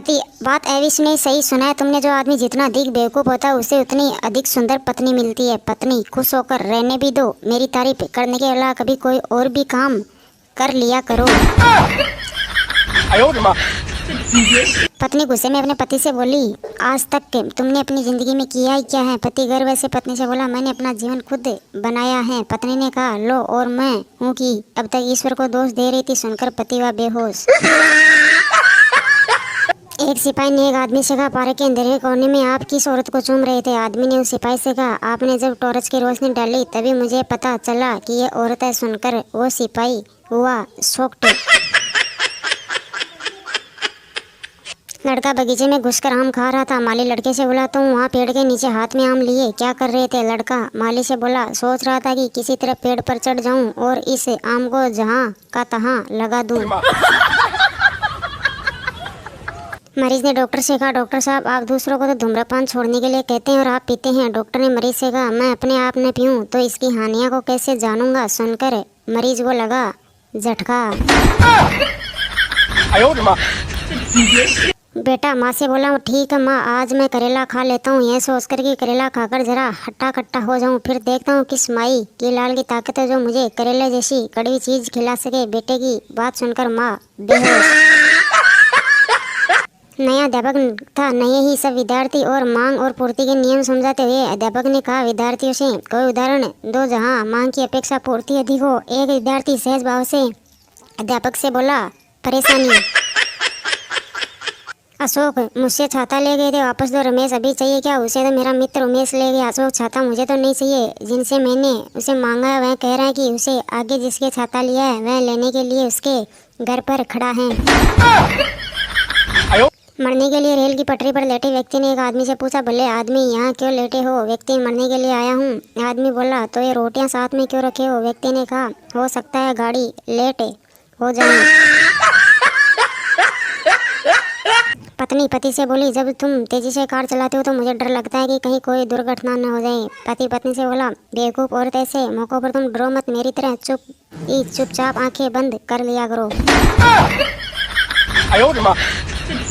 पति बात एविस ने सही सुना है तुमने। जो आदमी जितना अधिक बेवकूफ़ होता है उसे उतनी अधिक सुंदर पत्नी मिलती है। पत्नी खुश होकर रहने भी दो। मेरी तारीफ करने के अलावा कभी कोई और भी काम कर लिया करो। पत्नी गुस्से में अपने पति से बोली, आज तक के तुमने अपनी जिंदगी में किया ही क्या है? पति गर्व से पत्नी से बोला, मैंने अपना जीवन खुद बनाया है। पत्नी ने कहा, लो और मैं हूँ कि अब तक ईश्वर को दोष दे रही थी। सुनकर पति हुआ बेहोश। एक सिपाही ने एक आदमी से कहा, पार्क के अंधेरे कोने में आप किस औरत को चूम रहे थे? आदमी ने उस सिपाही से कहा, आपने जब टॉर्च की रोशनी डाली तभी मुझे पता चला कि ये औरत है। सुनकर वो सिपाही हुआ शॉक्ड। लड़का बगीचे में घुसकर आम खा रहा था। माली लड़के से बोला, तुम वहाँ पेड़ के नीचे हाथ में आम लिए क्या कर रहे थे? लड़का माली से बोला, सोच रहा था कि किसी तरह पेड़ पर चढ़ जाऊं और इस आम को जहाँ का तहाँ लगा दूं। मरीज ने डॉक्टर से कहा, डॉक्टर साहब आप दूसरों को तो धूम्रपान छोड़ने के लिए कहते हैं और आप पीते हैं। डॉक्टर ने मरीज से कहा, मैं अपने आप न पीऊँ तो इसकी हानियों को कैसे जानूंगा? सुनकर मरीज को लगा झटका। बेटा माँ से बोला, ठीक है माँ, आज मैं करेला खा लेता हूँ। यह सोचकर कि करेला खाकर जरा हट्टा कट्टा हो जाऊँ, फिर देखता हूँ किस माई की लाल की ताकत है जो मुझे करेले जैसी कड़वी चीज खिला सके। बेटे की बात सुनकर माँ बेहोश। नया अध्यापक था, नए ही सब विद्यार्थी और मांग और पूर्ति के नियम समझाते हुए अध्यापक ने कहा, विद्यार्थियों से कोई उदाहरण दो जहाँ मांग की अपेक्षा पूर्ति अधिक हो। एक विद्यार्थी सहज भाव से अध्यापक से बोला, परेशानी। अशोक मुझसे छाता ले गए थे, वापस दो। रमेश अभी चाहिए क्या? उसे तो मेरा मित्र उमेश ले गया। अशोक छाता मुझे तो नहीं चाहिए, जिनसे मैंने उसे मांगा है वह कह रहा है कि उसे आगे जिसके छाता लिया है वह लेने के लिए उसके घर पर खड़ा है। मरने के लिए रेल की पटरी पर लेटे व्यक्ति ने एक आदमी से पूछा, भले आदमी यहाँ क्यों लेटे हो? व्यक्ति, मरने के लिए आया हूँ। आदमी बोला, तो ये रोटियाँ साथ में क्यों रखे हो? व्यक्ति ने कहा, हो सकता है गाड़ी लेट हो जाए। पत्नी पति से बोली, जब तुम तेजी से कार चलाते हो तो मुझे डर लगता है कि कहीं कोई दुर्घटना न हो जाए। पति पत्नी से बोला, बेवकूफ़ औरत, ऐसे मौक़ों पर तुम डरो मत, मेरी तरह चुपचाप आंखें बंद कर लिया करो।